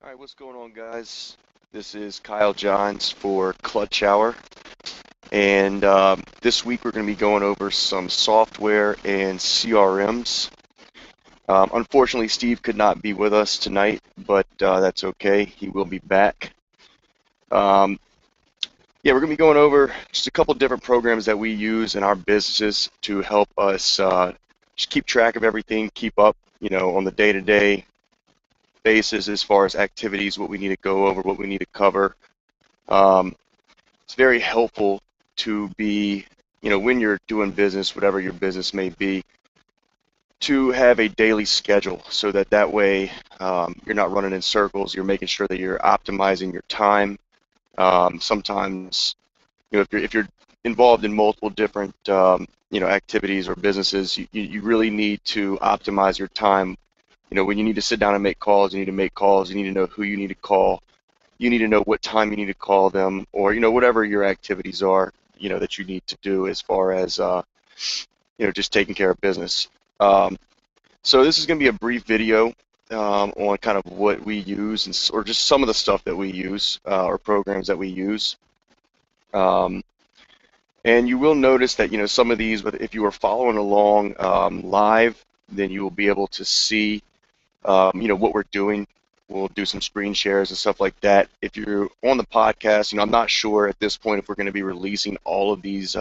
All right, what's going on, guys? This is Kyle Johns for Clutch Hour, and this week we're going to be going over some software and CRMs. Unfortunately, Steve could not be with us tonight, but that's okay. He will be back. Um, yeah, we're going to be going over just a couple different programs that we use in our businesses to help us just keep track of everything, keep up, on the day-to-day basis as far as activities, what we need to go over, what we need to cover. It's very helpful to be, when you're doing business, whatever your business may be, to have a daily schedule so that way you're not running in circles. You're making sure that you're optimizing your time. Sometimes, if you're involved in multiple different, activities or businesses, you really need to optimize your time. When you need to sit down and make calls, you need to make calls. You need to know who you need to call. You need to know what time you need to call them, or whatever your activities are, that you need to do as far as just taking care of business. So this is going to be a brief video on kind of what we use, or just some of the stuff that we use, or programs that we use. And you will notice that some of these, if you are following along live, then you will be able to see what we're doing. We'll do some screen shares and stuff like that. If you're on the podcast, I'm not sure at this point if we're going to be releasing all of these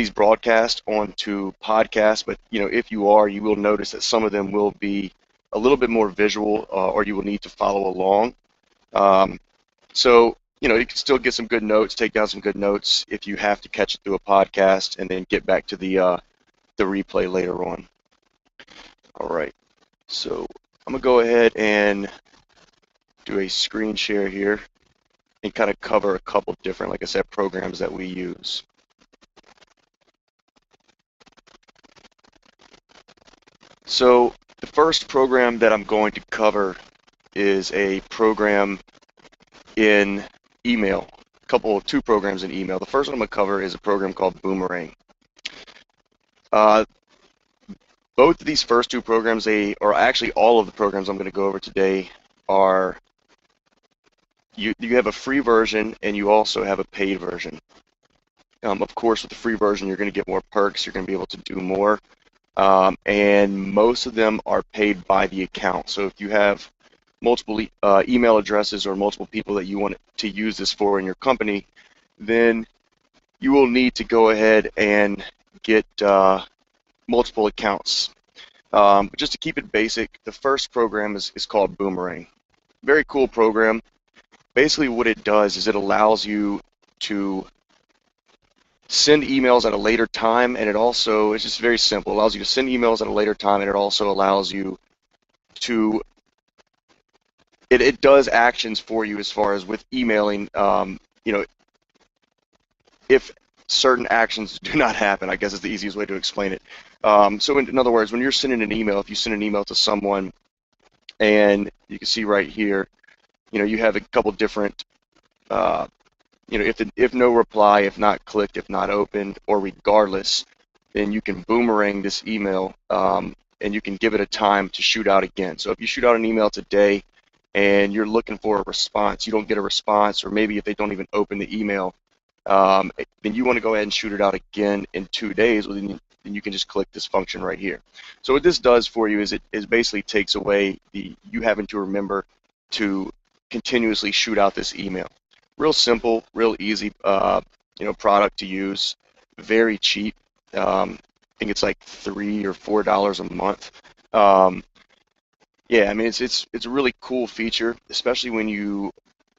broadcasts onto podcasts, but if you are, you will notice that some of them will be a little bit more visual, or you will need to follow along. So you can still get some good notes, take down some good notes if you have to catch it through a podcast, and then get back to the replay later on. All right, so I'm going to go ahead and do a screen share here and kind of cover a couple different, like I said, programs that we use. So the first program that I'm going to cover is a program in email, two programs in email. The first one I'm going to cover is a program called Boomerang. Both of these first two programs, or actually all of the programs I'm going to go over today, are you have a free version and you also have a paid version. Of course, with the free version, you're going to get more perks. You're going to be able to do more. And most of them are paid by the account. So if you have multiple email addresses or multiple people that you want to use this for in your company, then you will need to go ahead and get multiple accounts. But just to keep it basic, the first program is called Boomerang. Very cool program. Basically what it does is it allows you to send emails at a later time, and it's just very simple. It allows you to send emails at a later time, and it also allows you to, it does actions for you as far as with emailing, if certain actions do not happen, I guess is the easiest way to explain it. So in other words, when you're sending an email, if you send an email to someone, and you can see right here, you have a couple different, if no reply, if not clicked, if not opened, or regardless, then you can boomerang this email, and you can give it a time to shoot out again. So if you shoot out an email today and you're looking for a response, you don't get a response, or maybe if they don't even open the email, then you want to go ahead and shoot it out again in 2 days, well, then you can just click this function right here. So what this does for you is it basically takes away you having to remember to continuously shoot out this email. Real simple, real easy, product to use. Very cheap. I think it's like $3 or $4 a month. Yeah, I mean it's a really cool feature, especially when you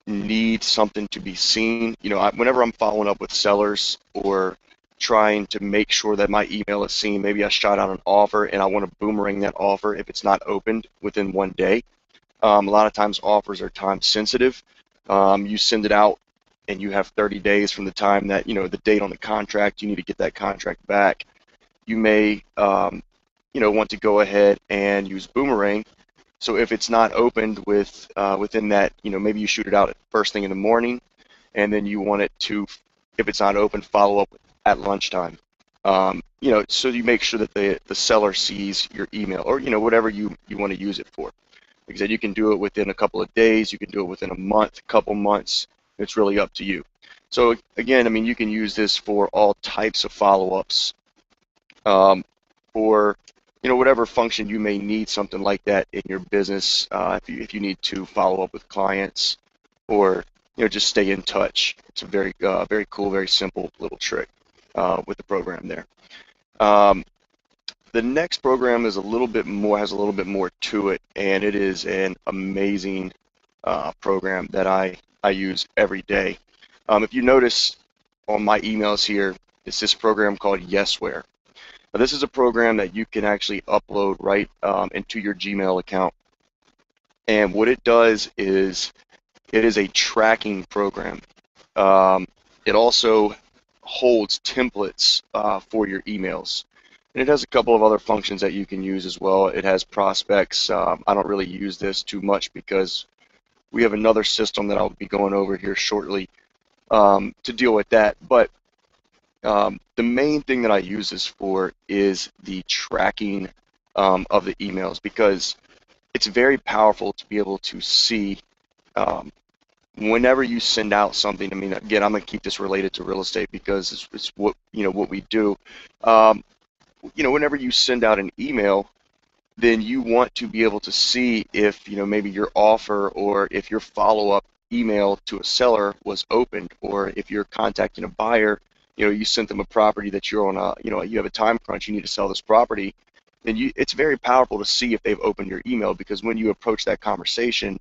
need something to be seen. Whenever I'm following up with sellers or trying to make sure that my email is seen, maybe I shot out an offer and I want to boomerang that offer if it's not opened within 1 day. A lot of times offers are time sensitive. You send it out and you have 30 days from the time that, the date on the contract, you need to get that contract back. You may, want to go ahead and use Boomerang. So if it's not opened within that, maybe you shoot it out at first thing in the morning, and then you want it to, if it's not open, follow up at lunchtime. So you make sure that the seller sees your email, or whatever you want to use it for. Like I said, you can do it within a couple of days, you can do it within a month, couple months. It's really up to you. So again, I mean, you can use this for all types of follow-ups, or whatever function you may need something like that in your business. If you need to follow up with clients, or just stay in touch. It's a very cool, very simple little trick with the program there. The next program is has a little bit more to it, and it is an amazing program that I use every day. If you notice on my emails here, it's this program called Yesware. Now, this is a program that you can actually upload right into your Gmail account, and what it does is it is a tracking program. It also holds templates for your emails. And it has a couple of other functions that you can use as well. It has prospects. I don't really use this too much because we have another system that I'll be going over here shortly to deal with that. But the main thing that I use this for is the tracking of the emails, because it's very powerful to be able to see whenever you send out something. I mean, again, I'm going to keep this related to real estate because it's what we do. Whenever you send out an email, then you want to be able to see if maybe your offer, or if your follow-up email to a seller was opened, or if you're contacting a buyer, you sent them a property that you're on you have a time crunch, you need to sell this property, then it's very powerful to see if they've opened your email, because when you approach that conversation,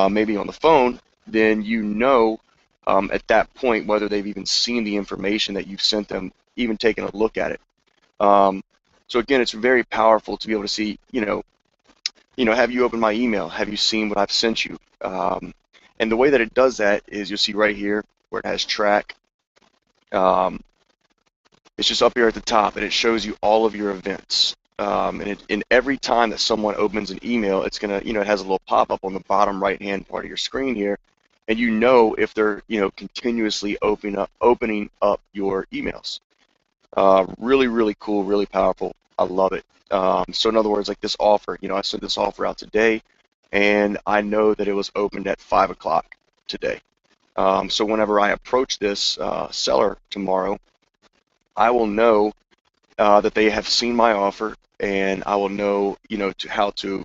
maybe on the phone, then at that point whether they've even seen the information that you've sent them, even taken a look at it. So again, it's very powerful to be able to see, have you opened my email? Have you seen what I've sent you? And the way that it does that is, you'll see right here where it has track. It's just up here at the top, and it shows you all of your events. And every time that someone opens an email, it's gonna, it has a little pop-up on the bottom right-hand part of your screen here, and if they're, continuously opening up your emails. Really, really cool, really powerful. I love it. So in other words, like this offer, I sent this offer out today, and I know that it was opened at 5 o'clock today. So whenever I approach this seller tomorrow, I will know that they have seen my offer, and I will know, how to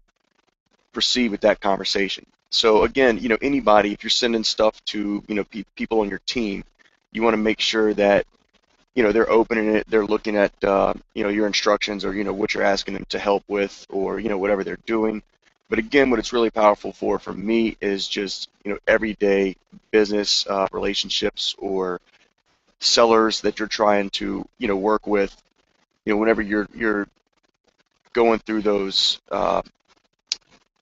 proceed with that conversation. So again, anybody, if you're sending stuff to, people on your team, you want to make sure that they're opening it, they're looking at your instructions, or what you're asking them to help with, or whatever they're doing. But again, what it's really powerful for me is just everyday business relationships, or sellers that you're trying to work with. Whenever you're going through those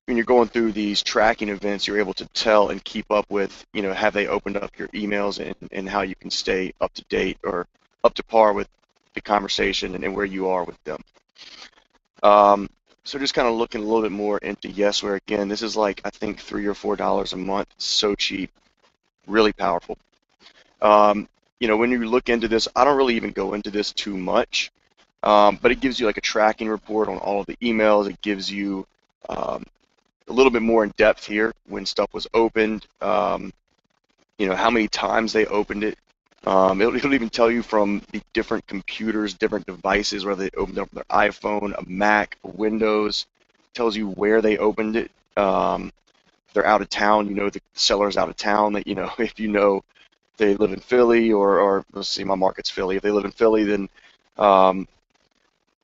when you're going through these tracking events, you're able to tell and keep up with have they opened up your emails, and how you can stay up to date, or up to par with the conversation, and where you are with them. So just kind of looking a little bit more into Yesware. Again, this is like, I think, $3 or $4 a month. So cheap, really powerful. When you look into this, I don't really even go into this too much, but it gives you like a tracking report on all of the emails. It gives you a little bit more in depth here when stuff was opened, how many times they opened it. It'll even tell you from the different computers, different devices, whether they opened up their iPhone, a Mac, Windows. It tells you where they opened it. If they're out of town, the seller's out of town. That if they live in Philly, or let's see, my market's Philly. If they live in Philly, then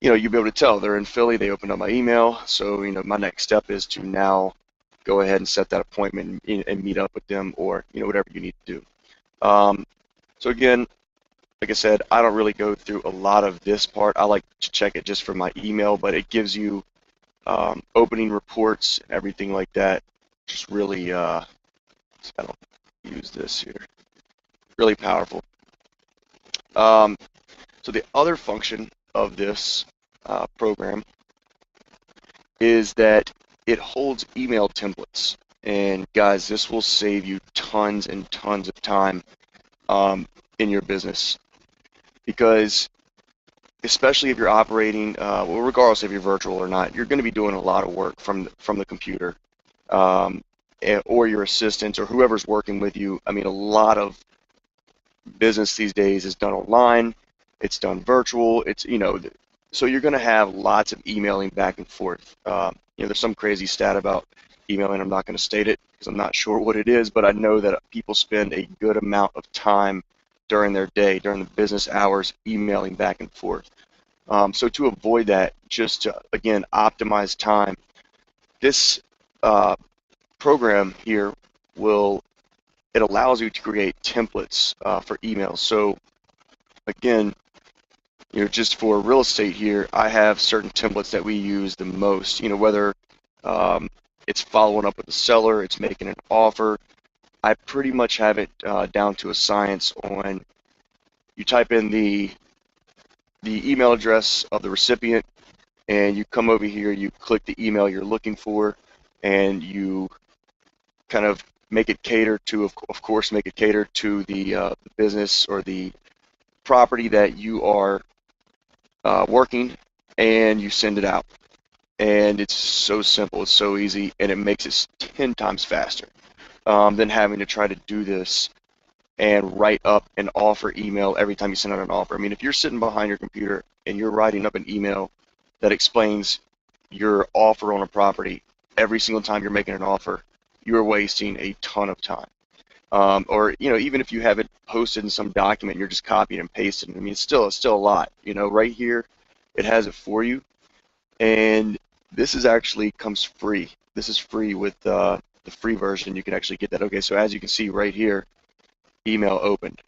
you'll be able to tell they're in Philly. They opened up my email, so my next step is to now go ahead and set that appointment and meet up with them, or whatever you need to do. So again, like I said, I don't really go through a lot of this part. I like to check it just for my email, but it gives you opening reports and everything like that. Just really, I don't use this here. Really powerful. So the other function of this program is that it holds email templates. And guys, this will save you tons and tons of time in your business, because especially if you're operating, well, regardless if you're virtual or not, you're going to be doing a lot of work from the computer. or your assistants or whoever's working with you. I mean, a lot of business these days is done online. It's done virtual. So you're going to have lots of emailing back and forth. There's some crazy stat about emailing. I'm not going to state it because I'm not sure what it is, but I know that people spend a good amount of time during their day, during the business hours, emailing back and forth. So to avoid that, just to, again, optimize time, this program here it allows you to create templates for emails. So again, just for real estate here, I have certain templates that we use the most, whether it's following up with the seller, it's making an offer. I pretty much have it down to a science on, you type in the email address of the recipient, and you come over here, you click the email you're looking for, and you kind of make it cater to, of course, make it cater to the business or the property that you are working, and you send it out. And it's so simple, it's so easy, and it makes it 10 times faster than having to try to do this and write up an offer email every time you send out an offer. I mean, if you're sitting behind your computer and you're writing up an email that explains your offer on a property every single time you're making an offer, you're wasting a ton of time. Or even if you have it posted in some document, you're just copying and pasting. I mean, it's still a lot. Right here, it has it for you, and this is actually comes free. This is free with the free version. You can actually get that. Okay, so as you can see right here, email opened,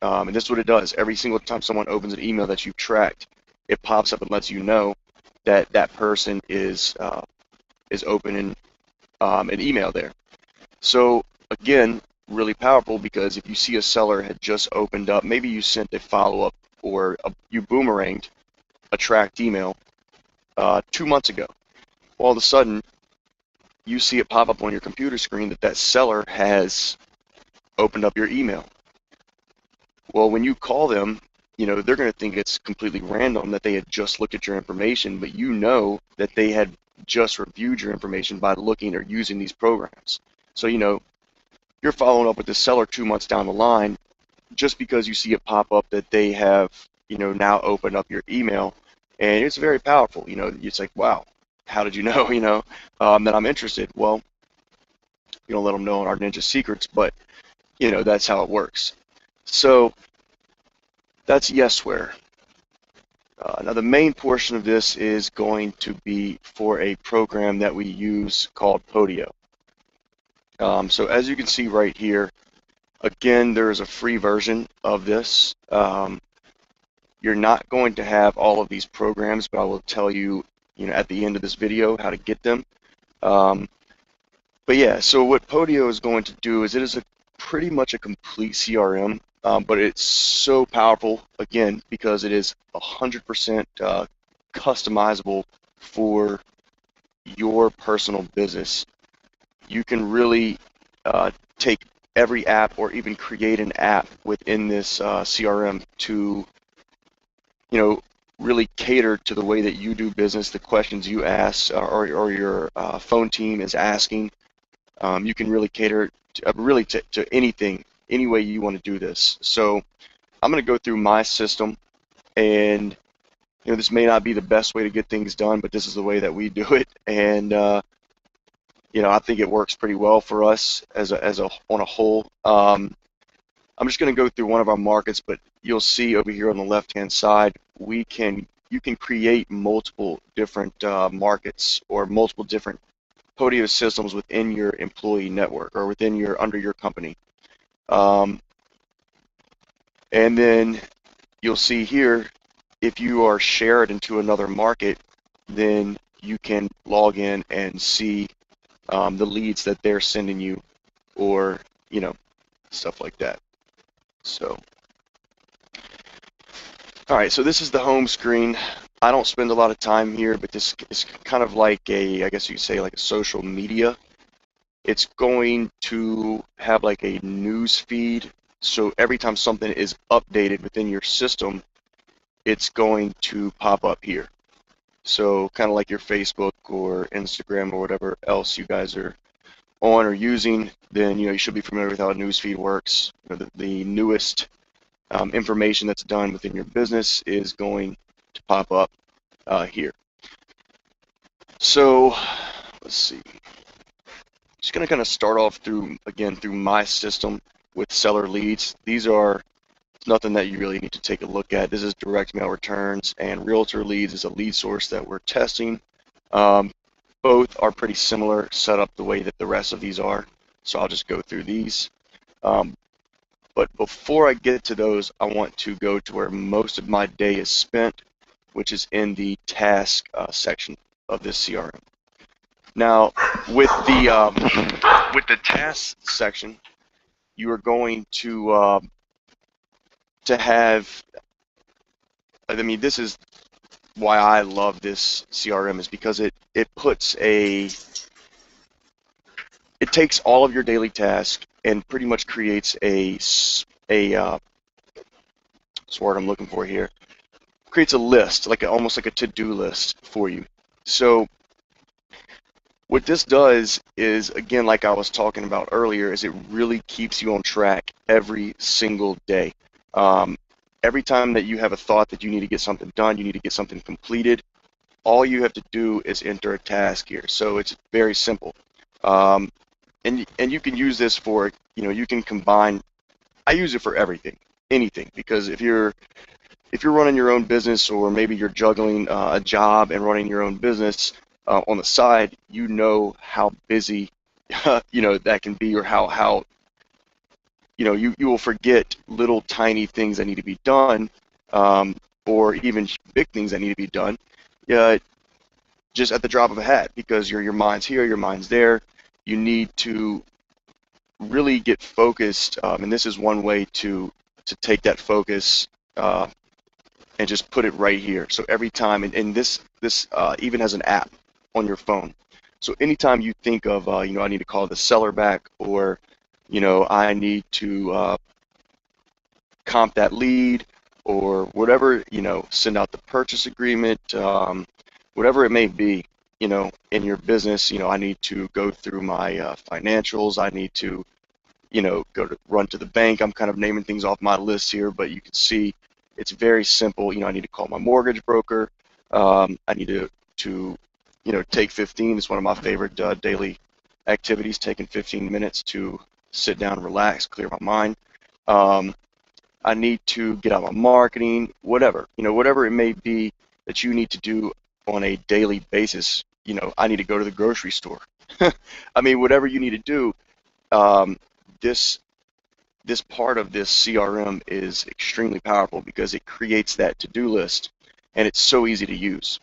and this is what it does. Every single time someone opens an email that you've tracked, it pops up and lets you know that that person is opening an email there. So again, really powerful, because if you see a seller had just opened up, maybe you sent a follow-up or you boomeranged a tracked email 2 months ago. All of a sudden, you see it pop up on your computer screen that that seller has opened up your email. Well, when you call them, they're going to think it's completely random that they had just looked at your information, but you know that they had just reviewed your information by looking or using these programs. So, you're following up with the seller 2 months down the line just because you see it pop up that they have, now opened up your email. And it's very powerful. It's like, wow, how did you know, that I'm interested? Well, you don't let them know in our ninja secrets, but, that's how it works. So that's Yesware. Now the main portion of this is going to be for a program that we use called PODo. So as you can see right here, again, there is a free version of this. You're not going to have all of these programs, but I will tell you, at the end of this video how to get them. But yeah, so what PODo is going to do is it is pretty much a complete CRM, but it's so powerful, again, because it is 100% customizable for your personal business. You can really take every app or even create an app within this CRM to really cater to the way that you do business, the questions you ask or your phone team is asking. You can really cater to anything, any way you want to do this. So I'm going to go through my system, and this may not be the best way to get things done, but this is the way that we do it, and I think it works pretty well for us on a whole. I'm just going to go through one of our markets, but you'll see over here on the left-hand side, you can create multiple different markets or multiple different PODo systems within your employee network or under your company. And then you'll see here, if you are shared into another market, then you can log in and see the leads that they're sending you, or stuff like that. So, all right, so this is the home screen. I don't spend a lot of time here, but this is kind of like I guess you could say like a social media. It's going to have like a news feed. So every time something is updated within your system, it's going to pop up here. So kind of like your Facebook or Instagram or whatever else you guys are on or using, then you should be familiar with how a newsfeed works. The newest information that's done within your business is going to pop up here. So let's see. Just going to kind of start off through my system with seller leads. These are nothing that you really need to take a look at. This is direct mail returns, and realtor leads is a lead source that we're testing. Both are pretty similar set up the way that the rest of these are, so I'll just go through these. But before I get to those, I want to go to where most of my day is spent, which is in the task section of this CRM. Now, with the task section, you are going to have, I mean, this is why I love this CRM, is because it takes all of your daily tasks and pretty much creates what's the word I'm looking for here, creates a list, almost like a to-do list for you. So what this does is, again, like I was talking about earlier, is it really keeps you on track every single day. Every time that you have a thought that you need to get something done, you need to get something completed, all you have to do is enter a task here. So it's very simple. And you can use this for, you can combine, I use it for everything, anything, because if you're running your own business, or maybe you're juggling a job and running your own business on the side, you know how busy that can be, or how you will forget little tiny things that need to be done, or even big things that need to be done, just at the drop of a hat, because your mind's here, your mind's there. You need to really get focused, and this is one way to take that focus and just put it right here. So every time, and this even has an app on your phone. So anytime you think of, I need to call the seller back, or I need to comp that lead, or whatever, send out the purchase agreement, whatever it may be, in your business, I need to go through my financials. I need to, run to the bank. I'm kind of naming things off my list here, but you can see it's very simple. I need to call my mortgage broker. I need to take 15. It's one of my favorite daily activities, taking 15 minutes to sit down, relax, clear my mind. I need to get out my marketing, whatever, whatever it may be that you need to do on a daily basis. I need to go to the grocery store. I mean, whatever you need to do, this part of this CRM is extremely powerful, because it creates that to-do list, and it's so easy to use.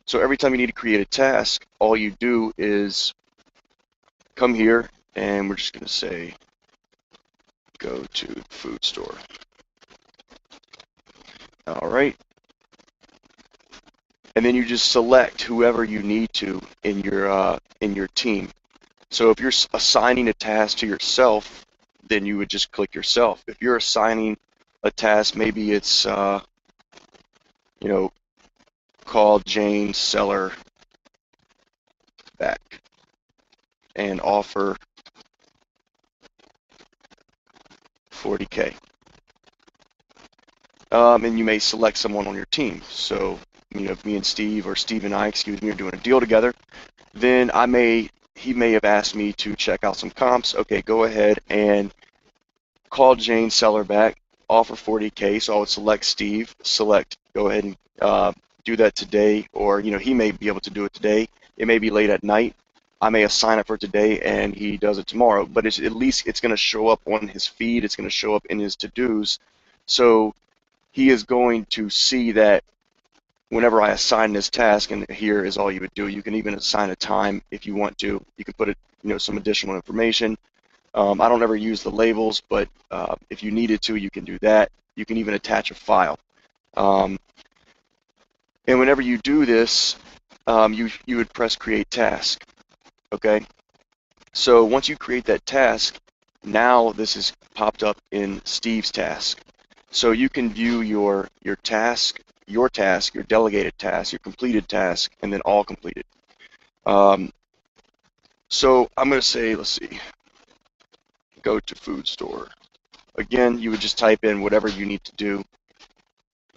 So every time you need to create a task, all you do is come here, and we're just going to say, go to the food store. All right. And then you just select whoever you need to in your team. So if you're assigning a task to yourself, then you would just click yourself. If you're assigning a task, maybe it's call Jane seller back and offer 40K. And you may select someone on your team. So, if me and Steve, or Steve and I, excuse me, are doing a deal together, then he may have asked me to check out some comps. Okay, go ahead and call Jane seller back, offer 40K. So I would select Steve, go ahead and do that today, or he may be able to do it today. It may be late at night. I may assign it for today and he does it tomorrow, but at least it's going to show up on his feed. It's going to show up in his to-dos. So he is going to see that whenever I assign this task, and here is all you would do. You can even assign a time if you want to. You can put it, some additional information. I don't ever use the labels, but if you needed to, you can do that. You can even attach a file. And whenever you do this, you would press create task. Okay. So once you create that task, now this is popped up in Steve's task. So you can view your task, your delegated task, your completed task, and then all completed. So I'm going to say, let's see, go to food store. Again, you would just type in whatever you need to do.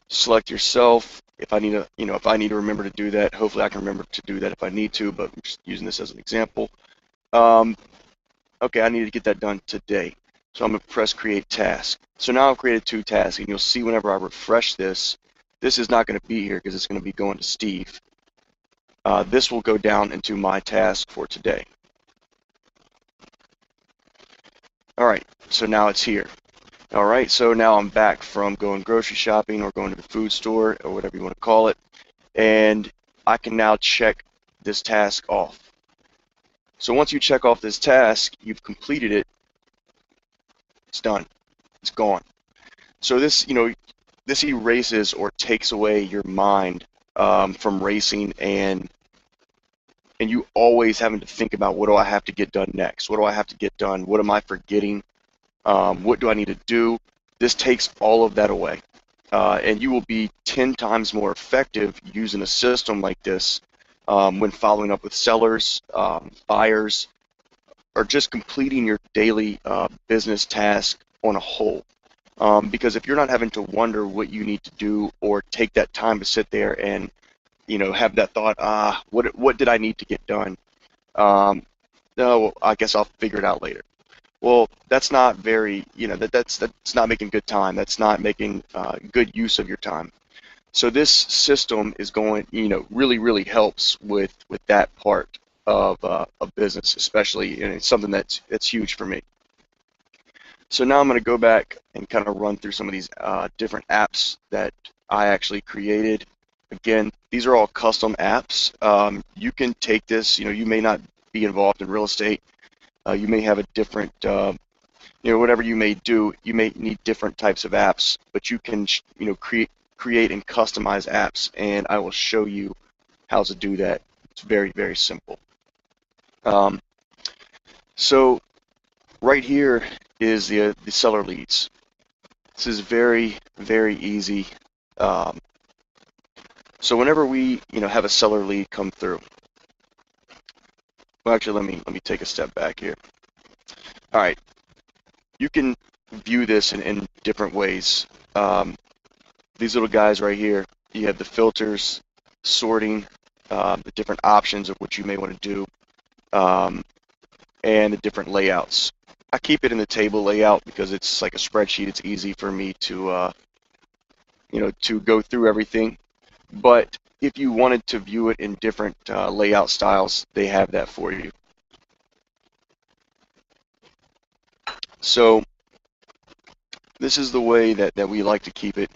Select yourself. If I need to, if I need to remember to do that, hopefully I can remember to do that if I need to, but I'm just using this as an example. Okay, I need to get that done today. So I'm going to press create task. So now I've created 2 tasks, and you'll see whenever I refresh this, this is not going to be here because it's going to be going to Steve. This will go down into my task for today. All right, so now it's here. All right, so now I'm back from going grocery shopping or going to the food store or whatever you want to call it, and I can now check this task off. So once you check off this task, you've completed it. It's done. It's gone. So this, this erases or takes away your mind from racing and you always having to think about, what do I have to get done next? What do I have to get done? What am I forgetting? What do I need to do? This takes all of that away. And you will be 10 times more effective using a system like this when following up with sellers, buyers, or just completing your daily business task on a whole. Because if you're not having to wonder what you need to do or take that time to sit there and have that thought, what did I need to get done? No, I guess I'll figure it out later. Well, that's not very, that's not making good time. That's not making good use of your time. So this system is going, really helps with that part of business, especially, and it's something that's huge for me. So now I'm going to go back and kind of run through some of these different apps that I actually created. Again, these are all custom apps. You can take this, you may not be involved in real estate. You may have a different, whatever you may do, you may need different types of apps, but you can, create and customize apps, and I will show you how to do that. It's very, very simple. So right here is the seller leads. This is very, very easy. So whenever we, have a seller lead come through, well, actually, let me take a step back here. All right, you can view this in different ways. These little guys right here, you have the filters, sorting, the different options of what you may want to do, and the different layouts. I keep it in the table layout because it's like a spreadsheet. It's easy for me to, to go through everything. But if you wanted to view it in different layout styles, they have that for you. So this is the way that we like to keep it.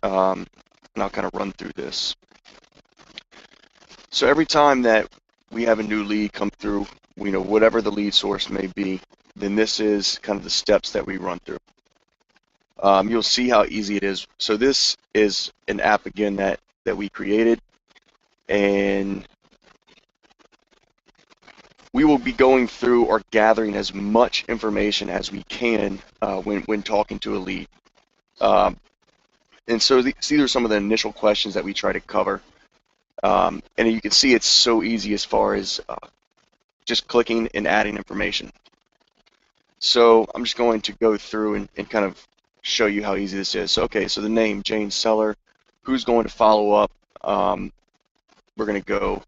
And I'll kind of run through this. So every time that we have a new lead come through, whatever the lead source may be, then this is kind of the steps that we run through. You'll see how easy it is. So this is an app, again, that we created, and we will be going through or gathering as much information as we can when talking to a lead. And so these are some of the initial questions that we try to cover. And you can see it's so easy as far as just clicking and adding information. So I'm just going to go through and kind of show you how easy this is. So, okay, so the name, Jane Seller, who's going to follow up? We're going to go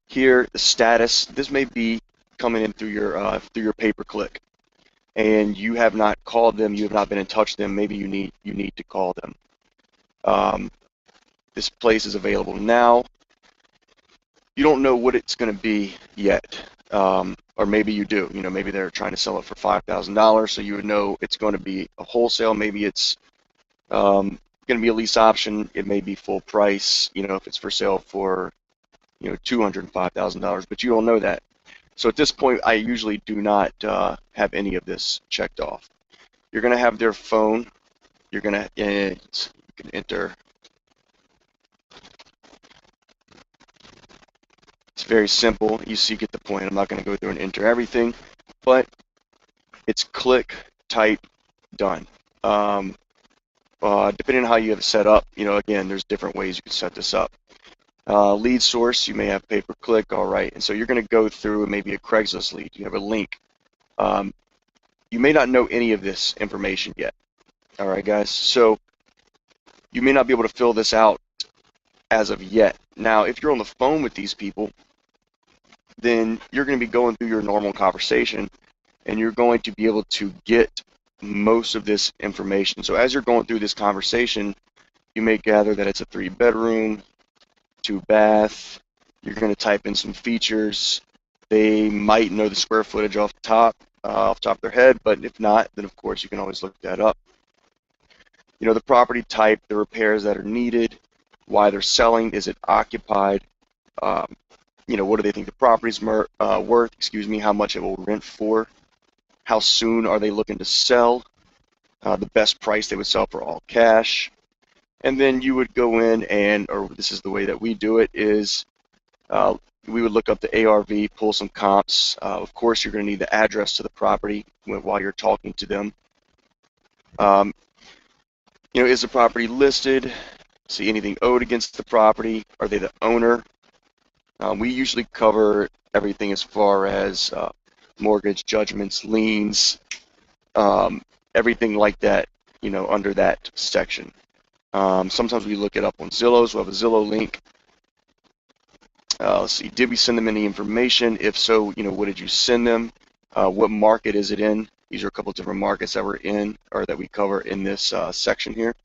here, the status. This may be coming in through your pay-per-click, and you have not called them, you have not been in touch with them. Maybe you need to call them. This place is available now. You don't know what it's going to be yet, or maybe you do. Maybe they're trying to sell it for $5,000, so you would know it's going to be a wholesale. Maybe it's going to be a lease option. It may be full price. If it's for sale for $205,000, but you don't know that. So at this point, I usually do not have any of this checked off. You're going to have their phone. You're going to you can enter. It's very simple. You see, get the point. I'm not going to go through and enter everything, but it's click, type, done. Depending on how you have it set up, again, there's different ways you can set this up. Lead source, you may have pay-per-click, all right. And so you're going to go through maybe a Craigslist lead. You have a link. You may not know any of this information yet, all right, guys? So you may not be able to fill this out as of yet. Now, if you're on the phone with these people, then you're going to be going through your normal conversation, and you're going to be able to get most of this information. So as you're going through this conversation, you may gather that it's a 3-bedroom, 2-bath. You're going to type in some features. They might know the square footage off the top of their head, but if not, then of course you can always look that up. You know, the property type, the repairs that are needed, why they're selling, is it occupied? You know, what do they think the property's worth? How much it will rent for? How soon are they looking to sell? The best price they would sell for all cash. And then you would go in and, or this is the way that we do it, is we would look up the ARV, pull some comps. Of course, you're going to need the address to the property while you're talking to them. You know, is the property listed? See anything owed against the property? Are they the owner? We usually cover everything as far as mortgage, judgments, liens, everything like that, you know, under that section. Sometimes we look it up on Zillow, so we have a Zillow link. Let's see, did we send them any information? If so, you know, what did you send them? What market is it in? These are a couple of different markets that we're in, or that we cover in this section here.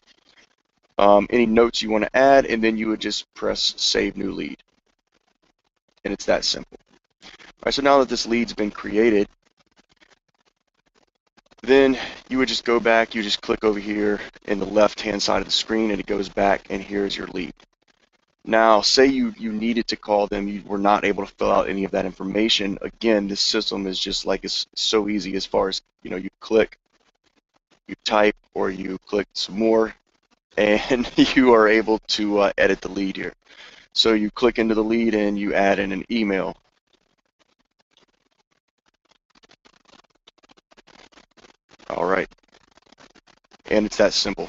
Any notes you want to add, and then you would just press Save New Lead. And it's that simple. All right, so now that this lead's been created, then you would just go back, you just click over here in the left-hand side of the screen, and it goes back, and here's your lead. Now, say you needed to call them, you were not able to fill out any of that information. Again, this system is just like, it's so easy as far as, you know, you click, you type, or you click some more, and you are able to edit the lead here. So you click into the lead and you add in an email. All right, and it's that simple.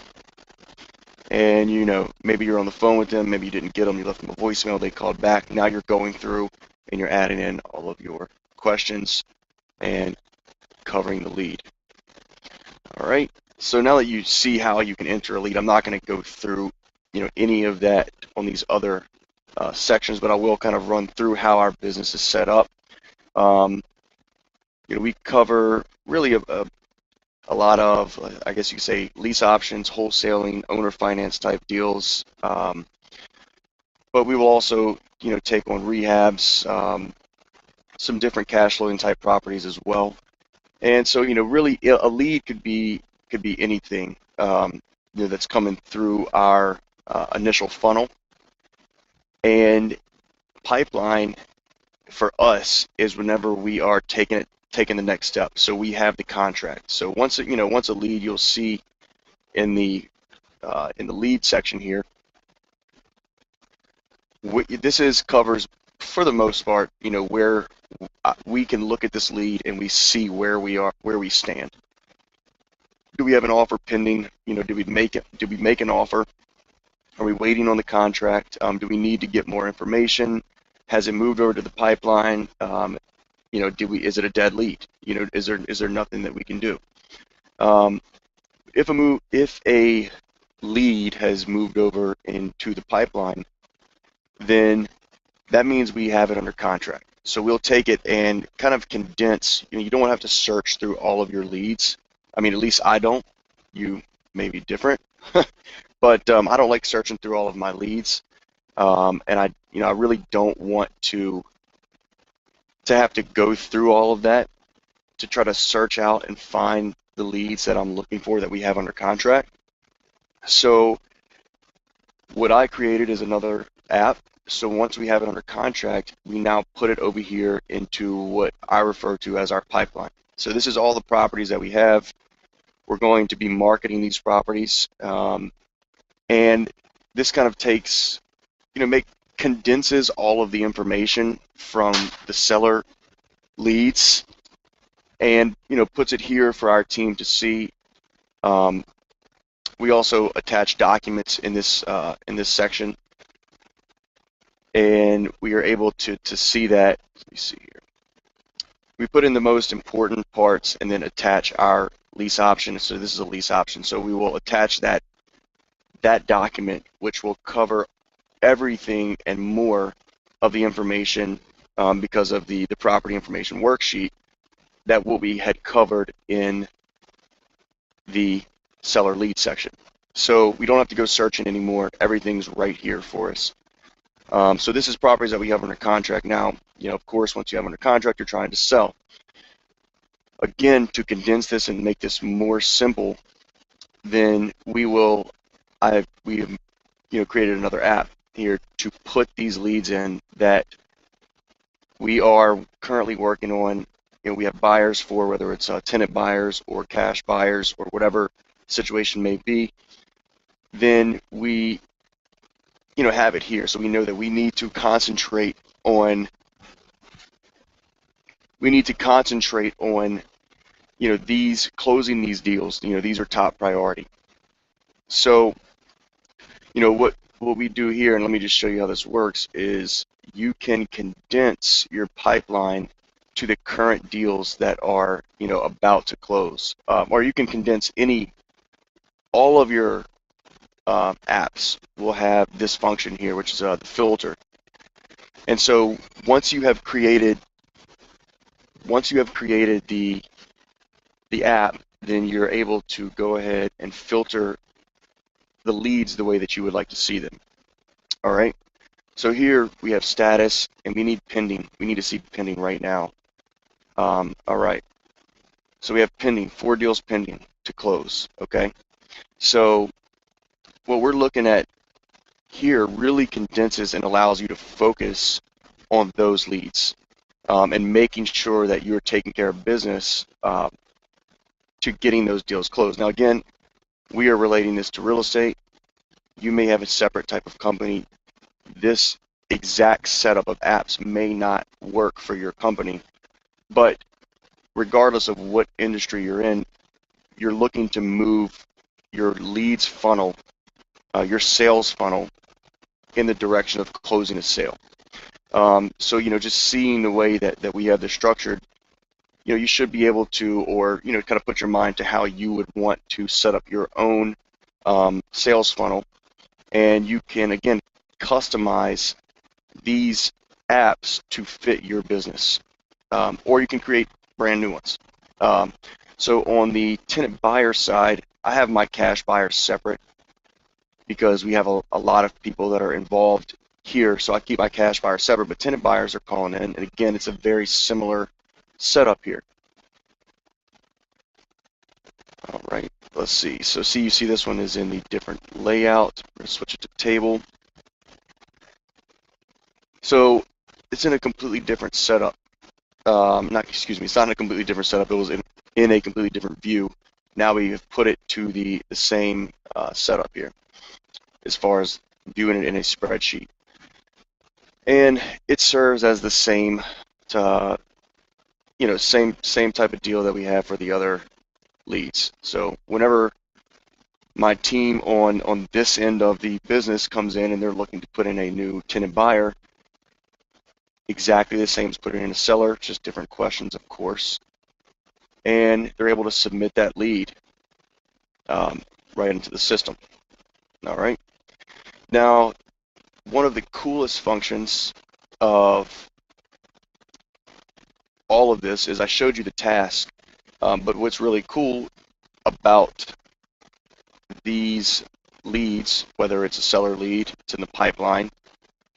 And you know, maybe you're on the phone with them, maybe you didn't get them, you left them a voicemail, they called back. Now you're going through and you're adding in all of your questions and covering the lead. All right, so now that you see how you can enter a lead, I'm not going to go through, you know, any of that on these other sections, but I will kind of run through how our business is set up. You know, we cover really a lot of, I guess you could say, lease options, wholesaling, owner finance type deals. But we will also, you know, take on rehabs, some different cash flowing type properties as well. And so, you know, really a lead could be anything, you know, that's coming through our initial funnel. And pipeline for us is whenever we are taking the next step. So we have the contract. So once a lead, you'll see in the lead section here, this covers for the most part, you know, where we can look at this lead and we see where we stand. Do we have an offer pending? You know, did we make an offer? Are we waiting on the contract? Do we need to get more information? Has it moved over to the pipeline? You know, is it a dead lead? You know, is there nothing that we can do? If a lead has moved over into the pipeline, then that means we have it under contract. So we'll take it and kind of condense. You know, you don't have to search through all of your leads. I mean, at least I don't. You may be different, but I don't like searching through all of my leads, and I really don't want to have to go through all of that to try to search out and find the leads that I'm looking for that we have under contract. So what I created is another app. So once we have it under contract, we now put it over here into what I refer to as our pipeline. So this is all the properties that we have. We're going to be marketing these properties, and this kind of takes, you know, condenses all of the information from the seller leads, and, you know, puts it here for our team to see. We also attach documents in this section, and we are able to see that. Let me see here. We put in the most important parts and then attach our lease option. So this is a lease option. So we will attach that document, which will cover everything and more of the information because of the property information worksheet that will be had covered in the seller lead section. So we don't have to go searching anymore. Everything's right here for us. So this is properties that we have under contract now. Of course, once you have under contract, you're trying to sell. Again, to condense this and make this more simple, then we have created another app here to put these leads in that we are currently working on. We have buyers for, whether it's tenant buyers or cash buyers or whatever situation may be. Then we have it here, so we know that we need to concentrate on these closing these deals. These are top priority. So what we do here, and let me just show you how this works, is you can condense your pipeline to the current deals that are about to close, or you can condense all of your apps will have this function here, which is the filter. And so once you have created the app, then you're able to go ahead and filter the leads the way that you would like to see them. All right. So here we have status, and we need pending. We need to see pending right now. All right. So we have pending, 4 deals pending to close. Okay. So what we're looking at here really condenses and allows you to focus on those leads and making sure that you're taking care of business to getting those deals closed. Now, again, we are relating this to real estate. You may have a separate type of company. This exact setup of apps may not work for your company, but regardless of what industry you're in, you're looking to move your leads funnel, your sales funnel, in the direction of closing a sale. So just seeing the way that we have this structured, you should be able to, or kind of put your mind to how you would want to set up your own sales funnel, and you can again customize these apps to fit your business, or you can create brand new ones. So on the tenant buyer side, I have my cash buyers separate because we have a lot of people that are involved here, so I keep my cash buyers separate, but tenant buyers are calling in, and again, it's a very similar setup here. All right, let's see. So you see this one is in the different layout. We're going to switch it to table. So it's in a completely different setup. It's not in a completely different setup. It was in a completely different view. Now we have put it to the same setup here as far as viewing it in a spreadsheet. And it serves as the same, same type of deal that we have for the other leads. So whenever my team on this end of the business comes in and they're looking to put in a new tenant buyer, exactly the same as putting in a seller, just different questions, of course. And they're able to submit that lead right into the system. All right. Now, one of the coolest functions of all of this is I showed you the task, but what's really cool about these leads, whether it's a seller lead, it's in the pipeline,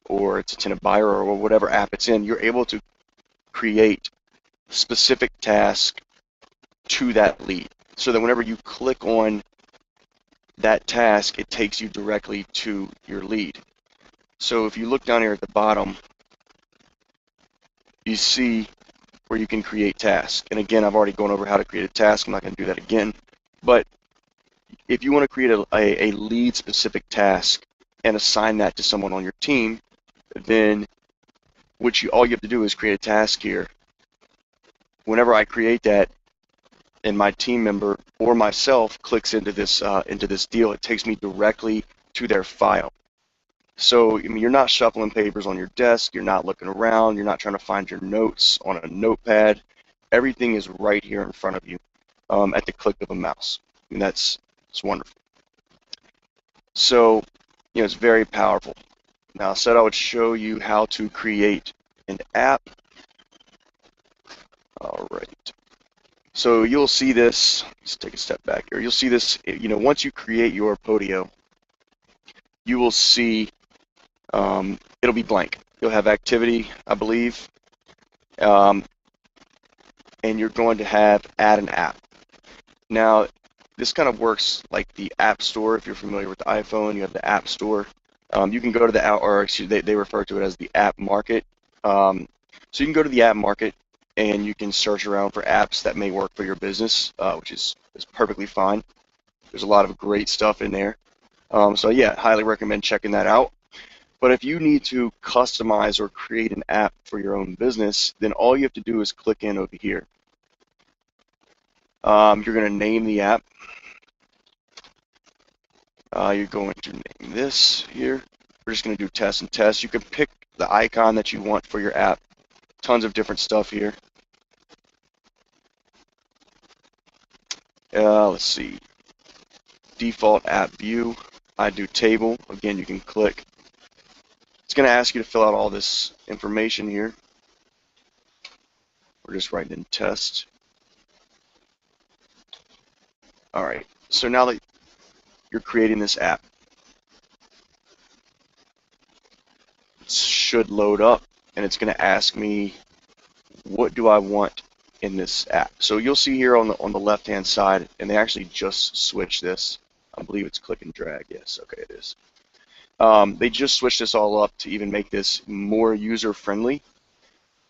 or it's a tenant buyer, or whatever app it's in, you're able to create specific tasks to that lead, so that whenever you click on that task, it takes you directly to your lead. So if you look down here at the bottom, you see where you can create tasks. And again, I've already gone over how to create a task. I'm not going to do that again. But if you want to create a lead-specific task and assign that to someone on your team, then all you have to do is create a task here. Whenever I create that, and my team member or myself clicks into this deal, it takes me directly to their file. So, I mean, you're not shuffling papers on your desk, you're not looking around, you're not trying to find your notes on a notepad. Everything is right here in front of you at the click of a mouse. And it's wonderful. So, it's very powerful. Now, I said I would show you how to create an app. All right. So you'll see this. Let's take a step back here. You'll see this. Once you create your PODo, you will see it'll be blank. You'll have activity, I believe, and you're going to have add an app. Now, this kind of works like the App Store. If you're familiar with the iPhone, you have the App Store. You can go to the, or excuse me, they refer to it as the App Market. So you can go to the App Market and you can search around for apps that may work for your business, which is perfectly fine. There's a lot of great stuff in there. So yeah, highly recommend checking that out. But if you need to customize or create an app for your own business, then all you have to do is click in over here. You're going to name the app. You're going to name this here. We're just going to do test and test. You can pick the icon that you want for your app. Tons of different stuff here. Let's see. Default app view. I do table. Again, you can click. It's going to ask you to fill out all this information here. We're just writing in test. All right. So now that you're creating this app, it should load up, and it's going to ask me, what do I want in this app? So you'll see here on the left-hand side, and they actually just switched this. I believe it's click and drag. Yes, okay, it is. They just switched this all up to even make this more user-friendly.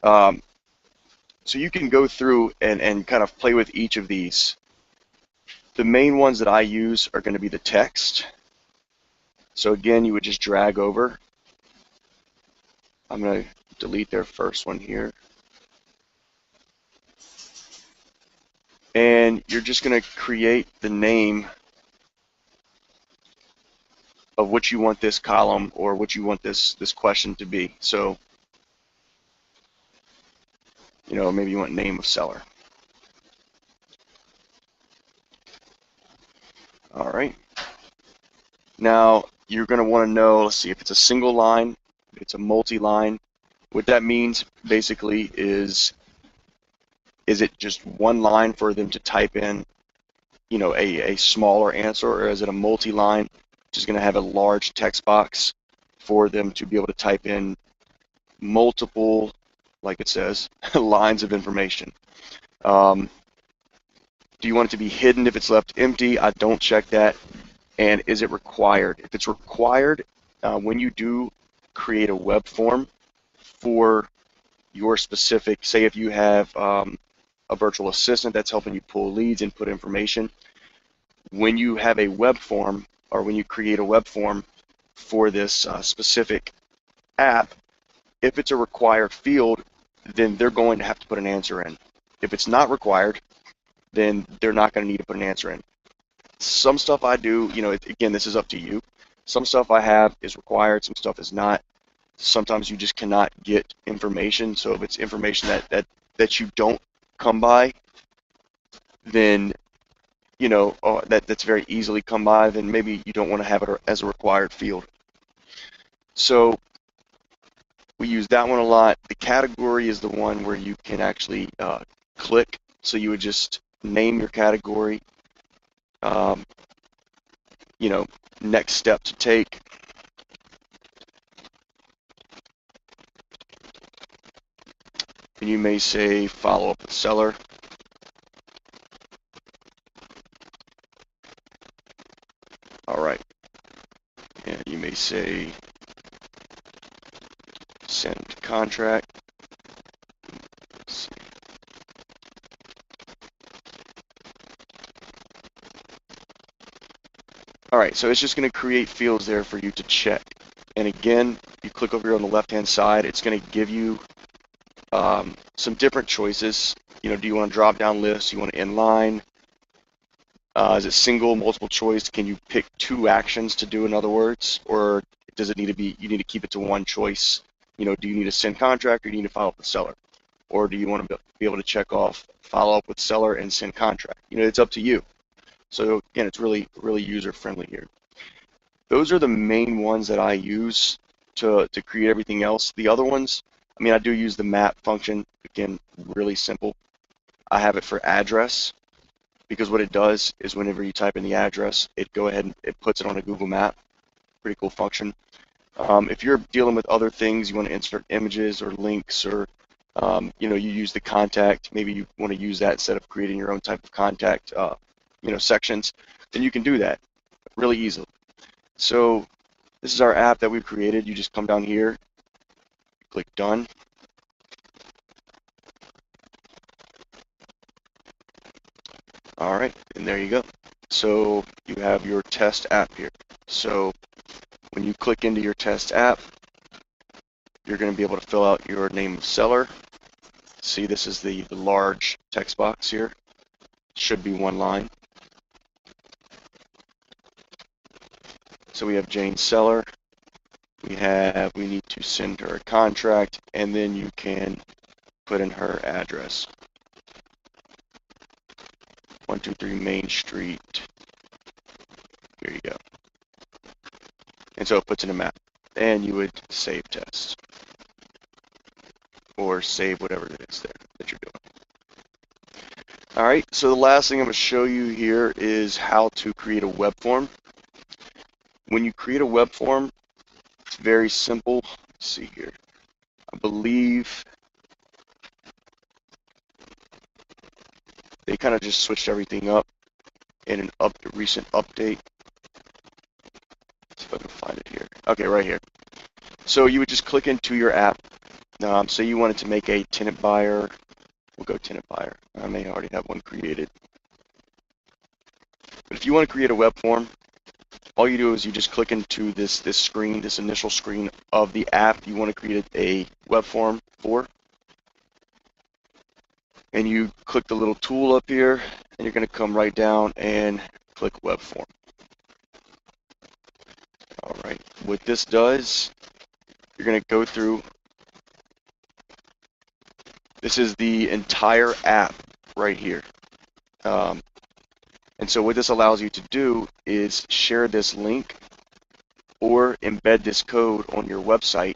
So you can go through and kind of play with each of these. The main ones that I use are going to be the text. So again, you would just drag over. I'm going to delete their first one here. And you're just going to create the name of what you want this column or what you want this question to be. So, maybe you want name of seller. All right. Now, you're going to want to know, let's see, if it's a single line, if it's a multi-line. What that means basically is it just one line for them to type in, a smaller answer, or is it a multi-line, which is going to have a large text box for them to be able to type in multiple, like it says, lines of information. Do you want it to be hidden if it's left empty? I don't check that. And is it required? If it's required, when you do create a web form for your specific, say if you have a virtual assistant that's helping you pull leads and put information, when you have a web form, or when you create a web form for this specific app, if it's a required field, then they're going to have to put an answer in. If it's not required, then they're not going to need to put an answer in. Some stuff I do, again, this is up to you. Some stuff I have is required, some stuff is not. Sometimes you just cannot get information. So if it's information that you don't come by, then that's very easily come by, then maybe you don't want to have it as a required field. So we use that one a lot. The category is the one where you can actually click. So you would just name your category, next step to take. And you may say follow up with seller. All right. And you may say send contract. Let's see. All right, so it's just going to create fields there for you to check. And again, you click over here on the left-hand side, it's going to give you some different choices. Do you want a drop-down list? You want to inline? Is it single, multiple choice? Can you pick two actions to do, in other words? Or does it need to be, you need to keep it to one choice? You know, do you need to send contract or do you need to follow up with seller? Or do you want to be able to check off follow up with seller and send contract? You know, it's up to you. So again, it's really user friendly here. Those are the main ones that I use to create everything else. The other ones, I mean, I do use the map function. Again, really simple. I have it for address, because what it does is whenever you type in the address, it go ahead and it puts it on a Google map. Pretty cool function. If you're dealing with other things, you want to insert images or links, or you know, you use the contact, maybe you want to use that instead of creating your own type of contact, you know, sections, then you can do that really easily. So this is our app that we've created. You just come down here, click done. All right, and there you go. So you have your test app here. So when you click into your test app, you're going to be able to fill out your name of seller. See, this is the large text box here. Should be one line. So we have Jane Seller. We need to send her a contract, and then you can put in her address. 123 Main Street. Here you go. And so it puts in a map. And you would save test. Or save whatever it is there that you're doing. Alright, so the last thing I'm going to show you here is how to create a web form. When you create a web form, it's very simple. Let's see here. I believe they kind of just switched everything up in a recent update. Let's see if I can find it here. Okay, right here. So you would just click into your app. Say you wanted to make a tenant buyer. We'll go tenant buyer. I may already have one created. But if you want to create a web form, all you do is you just click into this screen, this initial screen of the app you want to create a web form for. And you click the little tool up here, and you're going to come right down and click web form. All right, what this does, you're going to go through. This is the entire app right here. And so what this allows you to do is share this link or embed this code on your website.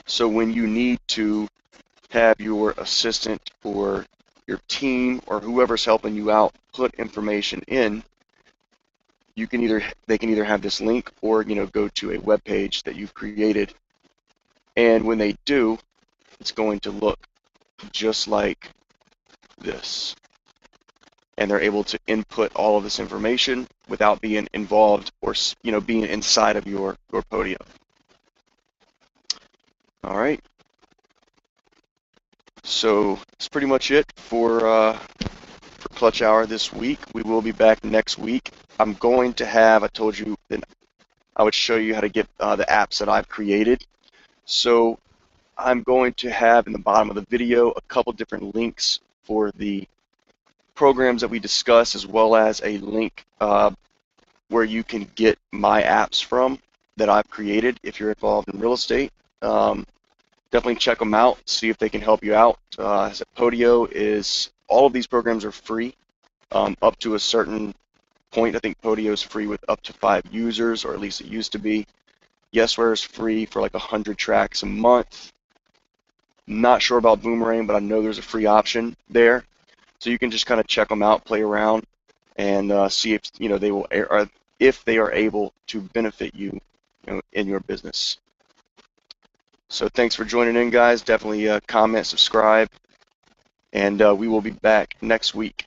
So when you need to have your assistant or your team or whoever's helping you out put information in, they can either have this link or, you know, go to a web page that you've created. And when they do, it's going to look just like this. And they're able to input all of this information without being involved or, you know, being inside of your PODo. All right. So that's pretty much it for Clutch Hour this week. We will be back next week. I'm going to have, I told you that I would show you how to get the apps that I've created. So I'm going to have in the bottom of the video a couple different links for the programs that we discuss, as well as a link where you can get my apps from that I've created if you're involved in real estate. Definitely check them out, see if they can help you out. As PODo is, all of these programs are free up to a certain point. I think PODo is free with up to 5 users, or at least it used to be. Yesware is free for like 100 tracks a month. Not sure about Boomerang, but I know there's a free option there. So you can just kind of check them out, play around, and see if, you know, they will, or if they are able to benefit you, you know, in your business. So thanks for joining in, guys. Definitely comment, subscribe, and we will be back next week.